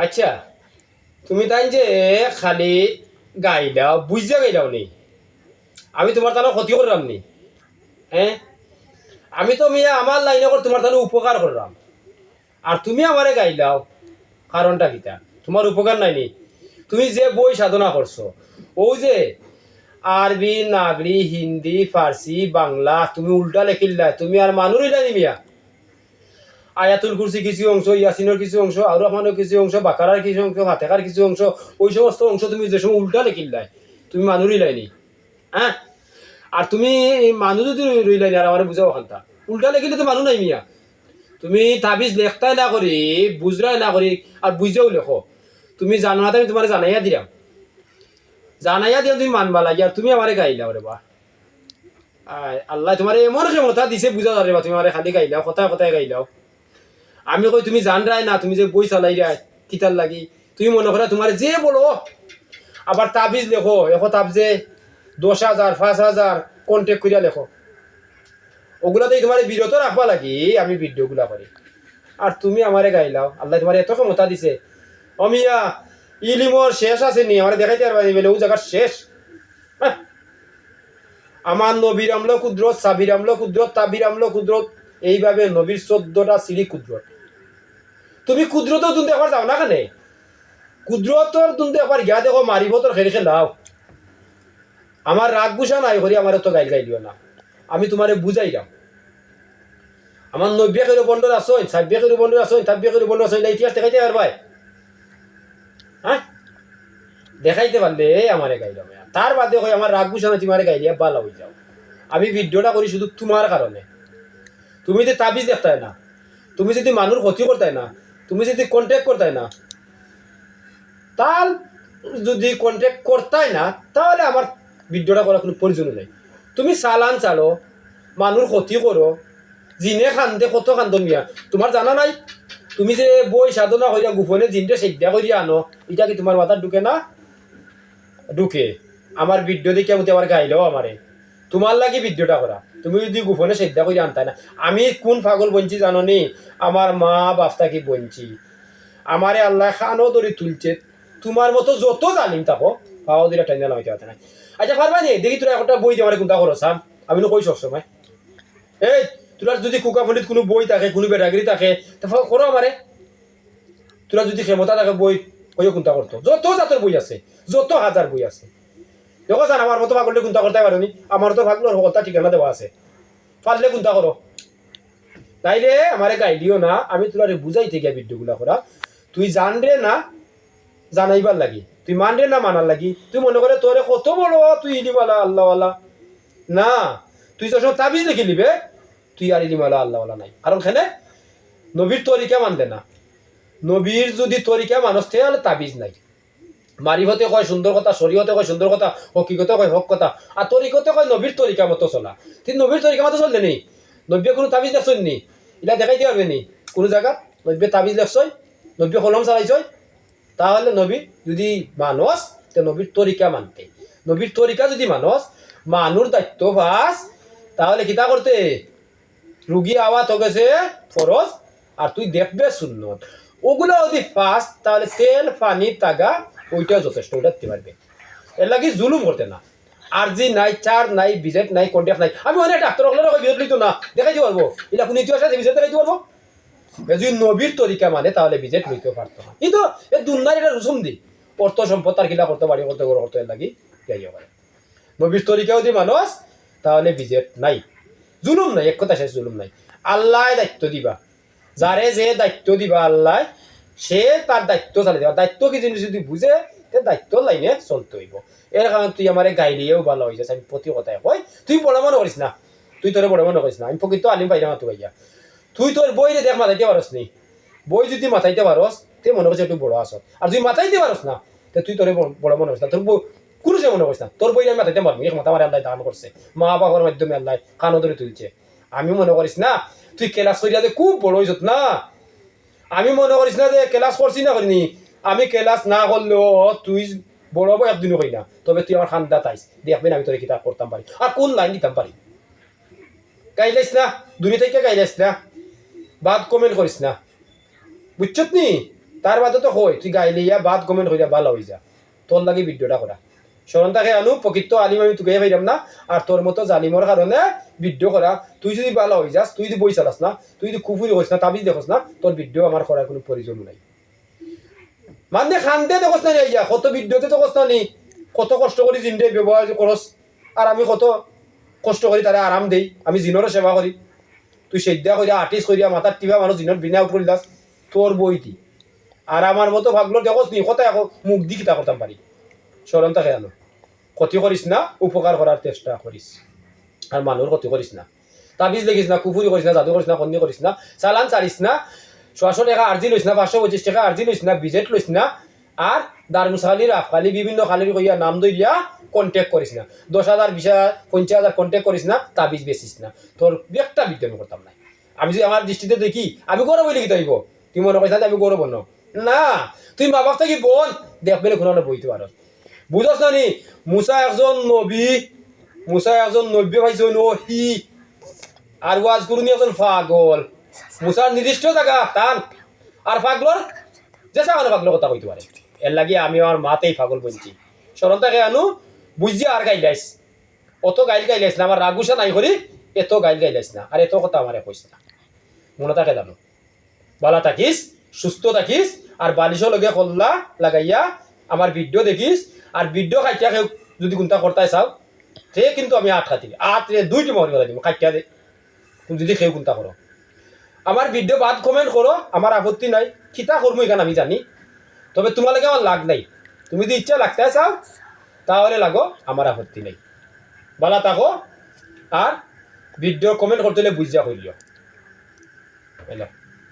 আচ্ছা, তুমি তাই যে খালি গাইলাও বুঝতে গাইলাও নি, আমি তোমার তাহলে ক্ষতি করলাম নি? হ্যাঁ, আমি তো মিয়া আমার লাইনে করে তোমার তাহলে উপকার করলাম, আর তুমি আমারে গাইলাও। কারণটা কিতা? তোমার উপকার নাই নি? তুমি যে বই সাধনা করছো, ও যে আরবি, নাগরি, হিন্দি, ফার্সি, বাংলা তুমি উল্টা লেখিল্লা, তুমি আর মানুষ হইলানি মিয়া। আয়াতুল কুরসি কিছু অংশ, ইয়াসিনের কিছু অংশ, আর রহমানের কিছু অংশ, বাকারার কিছু অংশ, ফাতেহার কিছু অংশ, ওই সমস্ত অংশ তুমি যে সময় উল্টা লেখিল্লাই, তুমি মানুষ হইলাইনি। হ্যাঁ, আর তুমি মানুষ যদি রইলাইনি, আর আমার বুঝাও খান্তা উল্টা লেখিলে তো মানুষ নাই মিয়া। তুমি তাবিজ লেখতাই না করি, বুঝরাই না করি, আর বুঝেও লেখো। তুমি জানো না, আমি তোমার জানাইয়া দিলাম, তুমি মানবা লাগে, আর তুমি আমারে গাইলা রে বা। আল্লাহ তোমার এমন ক্ষমতা দিছে বুঝা যাবে বা, তুমি আমারে খালি গাইলাও, কথায় কথায় গাইলাও। আমি কই তুমি জান রায় না, তুমি যে বই চালাই রায় কিতার লাগি, তুমি মনে করো তোমার যে বলো। আবার তাবিজ লেখো, এখন তাবজে 10,000 5,000 কন্টেক্ট করিয়া লেখো, ওগুলাতে তোমার বিরত রাখবা লাগি আমি ভিডিও গুলা করি, আর তুমি আমারে গাইলাও। আল্লাহ তোমার এত ক্ষমতা দিছে অমিয়া, ইলিমর শেষ আছে নি? আমার দেখাইতে পারবা বলে ও জায়গার শেষ। হ্যাঁ, আমার নবীর আমল কুদরত, সাবির আমল কুদরত, তাবির আমল কুদরত, এইভাবে নবীর 14টা সিঁড়ি কুদরত। তুমি কুদরতও তুমি একবার যাও না কেনে? কুদরতর তুমি একবার গিয়া দেখো, মারিব তোর খেলে খেলাও। আমার রাগ গুছা নাই করি আমার তো গাইল গাইলিও না, আমি তোমারে বুঝাইলাম। আমার 90 করে বন্ধর আসইন, 60 করে বন্ধর আসইন, 70 করে বন্ধর আসইন, ইতিহাস দেখাইতে পারবাই? হ্যাঁ, দেখাইতে পারলে আমারে গাইলাম। তার বাদে কই আমার রাগ গুছা না, তোমারে গাইলিয়া ভালো হয়ে যাও। আমি ভিডিওটা করি শুধু তোমার কারণে। তুমি যদি তাবিজ দেখতাই না, তুমি যদি মানুষ ক্ষতি করতাই না, তুমি যদি কন্ট্যাক্ট করতাই না, তার যদি কন্ট্যাক্ট করতাই না, তাহলে আমার ভিডিওটা করার কোনো প্রয়োজন নেই। তুমি চালান চালো, মানুষ ক্ষতি করো, জিনে খান্দে কত খান্দন মিয়া, তোমার জানা নাই? তুমি যে বই সাধনা হইয়া গোপনে জিনটা সেদ্ধা করিয়া আনো, এটা কি তোমার মাথার ঢুকে না? ঢুকে। আমার ভিডিও দেখে আমি আমার গাইলেও আমারে তোমার লাগি ভিডিওটা করা, তুমি যদি গোপনে সেদ্ধা করিয়া আনতাই না। আমি কোন পাগল বঞ্চি জানো নি? আমার মা বাপটা কি বঞ্চি, আমারে আল্লাহ খানো ধরে তুলছে। তোমার মতো যত জালিম থাকো, পাও দিলে টাইনা লাগাইতে পারতে না। আচ্ছা পারবা নি? দেখি তোরা একটা বই দিয়ে আমার কোনটা করো সাম, আমি কই সবসময় এই তোরা যদি কুকাফলিত কোনো বই থাকে, কোনো বেটাগিরি থাকে, তারপর করো আমারে। তোরা যদি ক্ষমতা থাকে বই কইও কোনটা করতো, যত জাতের বই আছে, যত হাজার বই আছে। দেখো জান আমার মতো পাগলটা কোনটা করতে পারো নি? আমার তো পাগলের কথা ঠিকানা দেওয়া আছে, পারলে কোনটা করো। তাইলে আমারে গাইলিও না, আমি তোরা বুঝাইতে গিয়া ভিডিওগুলা করা। তুই জানরে না জানাইবার লাগি, তুই মানরে না মানার লাগি। তুই মনে করে তোরে কত বড় তুই ইলিমালা আল্লাহওয়ালা না, তুই তো সব তাবিজ দেখে নিবে, তুই আর ইলিমালা আল্লাহওয়ালা নাই। কারণ খেলে নবীর তরিকা মানলে না, নবীর যদি তরিকা মানুষ তাহলে তাবিজ নাই। মারিফতে কয় সুন্দর কথা, শরীয়তে কয় সুন্দর কথা, হকিকতে কয় হক কথা, আর তরিকতে কয় নবীর তরিকা মতো চলা। তুই নবীর তরিকা মতো চললে নেই, নব্য কোনো তাবিজ দেখছই নি? এটা দেখাইতে পারবে নি কোনো জায়গা নব্য তাবিজ দেখছই, নব্য কলম চালাইছই? তাহলে নবী যদি মানুষ, তো নবীর তরিকা মানতে। নবীর তরিকা যদি মানুষ মানুষ দায়িত্ব পাস, তাহলে কিতা করতে? রুগী আওয়াত হয়ে গেছে ফরজ, আর তুই দেখবে সুন্নত। ওগুলো যদি পাস, তাহলে তেল পানি তাগা ওইটাও যথেষ্ট, ওইটা দিতে পারবে। এর লাগে জুলুম করতে না। আর জি নাই, চার নাই, বিজেট নাই, কন্ট্যাক্ট নাই। আমি অনেক ডাক্তার হলে বিজেট লইতো না, দেখাইতে পারবো। এটা কোন ইতিহাস আছে বিজেট দেখাইতে পারবো? যদি নবীর তরিকা মানে তাহলে বিজেট লইতে পারতো না। কিন্তু এই দুনিয়ার এটা রুসুম দি অর্থ সম্পদ তার কিলা করতে পারি, করতে করতে এর লাগি যাইও পারে। নবীর তরিকাও যদি মানুষ, তাহলে বিজেট নাই, জুলুম নাই। এক কথা শেষ, জুলুম নাই। আল্লাহ দায়িত্ব দিবা, যারে যে দায়িত্ব দিবা আল্লাহ, সে তার দায়িত্ব চালিয়ে দেবা। দায়িত্ব কি জিনিস যদি বুঝে, দায়িত্ব লাইনে চলতে হইব। এর কারণে তুই আমার গাইলিয়েও ভালো হয়ে যাচ্ছে। আমি প্রতি কথায় কই, তুই বড় মনে করিস না, তুই তোরে বড় মনে করিস না। আমি প্রকৃত আলিম পাইলাম তুই ভাইয়া, তুই তোর বই রে দেখ মাথাইতে পারস নি। বই যদি মাথাইতে পারস, তে মনে করছে তুই বড় আস। আর তুই মাথাইতে পারস না, তুই তোরে বড় মনে করিস না। তোর কোনো সে মনে করিস না, তোর বই আমি মাথাইতে পারবো। এক মাথা আমার আল্লাহ দান করছে, মা বাবার মাধ্যমে আল্লাহ কানো ধরে তুলছে। আমি মনে করিস না তুই ক্লাস করিয়া যে খুব বড় হইছত না। আমি মনে করিস না যে ক্লাস করছি না করিনি, আমি ক্লাস না করলেও তুই বড় হবো একদিনও করি না। তবে তুই আমার খান্দা তাইস, দেখবেন আমি তোর কিতাব করতাম পারি, আর কোন লাইন দিতাম পারি। গাইলাইস না, দূরে থেকে গাইলাইস না, বাদ কমেন্ট করিস না, বুঝছত নি? তার বাদে তো হয় তুই গাইলে ইয়া বাদ কমেন্ট হইয়া ভালো হয়ে যা তোর লাগে ভিডিওটা করা স্মরণ থাকে আনু প্রকৃত আলিম আমি তোকে পাইলাম না আর তোর মতো জালিমর কারণে ভিডিও করা তুই যদি ভালো হয়ে যাস তুই যদি বই চালাস না তুই যদি কুফুরি করিস না তাবিজ দেখোস না তোর ভিডিও আমার করার কোনো প্রয়োজন নাই মানে খান্দে দেখোস না ইয়া কত ভিডিওতে তো কষ্ট নি কত কষ্ট করি জিন্দে ব্যবহার করস আর আমি কত কষ্ট করি তারা আরাম দেই আমি জিনরও সেবা করি তুই সেদ্ধা করিয়া আর্টিস্ট করিয়া মাথার টিভা মানুষ জিনর বিনা আউট করে দাস তোর বইটি আর আমার মতো ভাগলো দেখোস নি কথা এখন মুখ দি কিতা করতাম পারি স্মরণ থাকে জানো ক্ষতি করিস না উপকার করার চেষ্টা করিস আর মানুষের ক্ষতি করিস না তাবিজ দেখিস না কুফুরি করিস না জাদু করিস না কন্যা করিস না চালান চালিস না 600 টাকা আর্জি লইস না 525 টাকা আর্জি লইস না বিজেট লইস না আর দারমুসালির আফখালি বিভিন্ন খালির কইয়া নাম দইয়া কন্ট্যাক্ট করিস না 10,000 20,000 50,000 কন্ট্যাক্ট করিস না তাবিজ বেচিস না তোর একটা বিদ্যা করতাম না আমি যদি আমার দৃষ্টিতে দেখি আমি গৌরব বলি কি তাইব তুই মনে করিস আমি গৌরব না তুই মা বাপ থেকে বোন দেখবে কোনো বইতে পারো বুঝছ না নি মুসা একজন নবী ভাইছে নহি আর ওয়াজ করুনি একজন পাগল মুসার নির্দিষ্ট জায়গা টান আর পাগলর যে সামান্য পাগলের কথা কইতে পারে এর লাগে আমি আমার মাতেই পাগল বলছি স্মরণ থাকে আনু বুঝছি আর গাইলাইস অত গাইলাইস না আমার রাগুসা নাই করি এত গাইলাইস না আর এত কথা আমারে কইস না মনে থাকে জানো ভালো থাকিস সুস্থ থাকিস আর বালিশও লগে কল্লা লাগাইয়া আমার ভিডিও দেখিস আর ভিডিও খাইয়া কেউ যদি কোনটা করতে চাও সে কিন্তু আমি আট খাতি আট দুইটি মহরি করে দিব খাইয়া দে তুমি যদি কেউ কোনটা করো আমার ভিডিও বাদ কমেন্ট করো আমার আপত্তি নাই কিতা করবো এখানে আমি জানি তবে তোমালোকে আমার লাগ নাই তুমি যদি ইচ্ছা লাগতে চাও তাহলে লাগো আমার আপত্তি নাই ভালো থাকো আর ভিডিও কমেন্ট করতে হলে বুঝিয়া করিও হ্যালো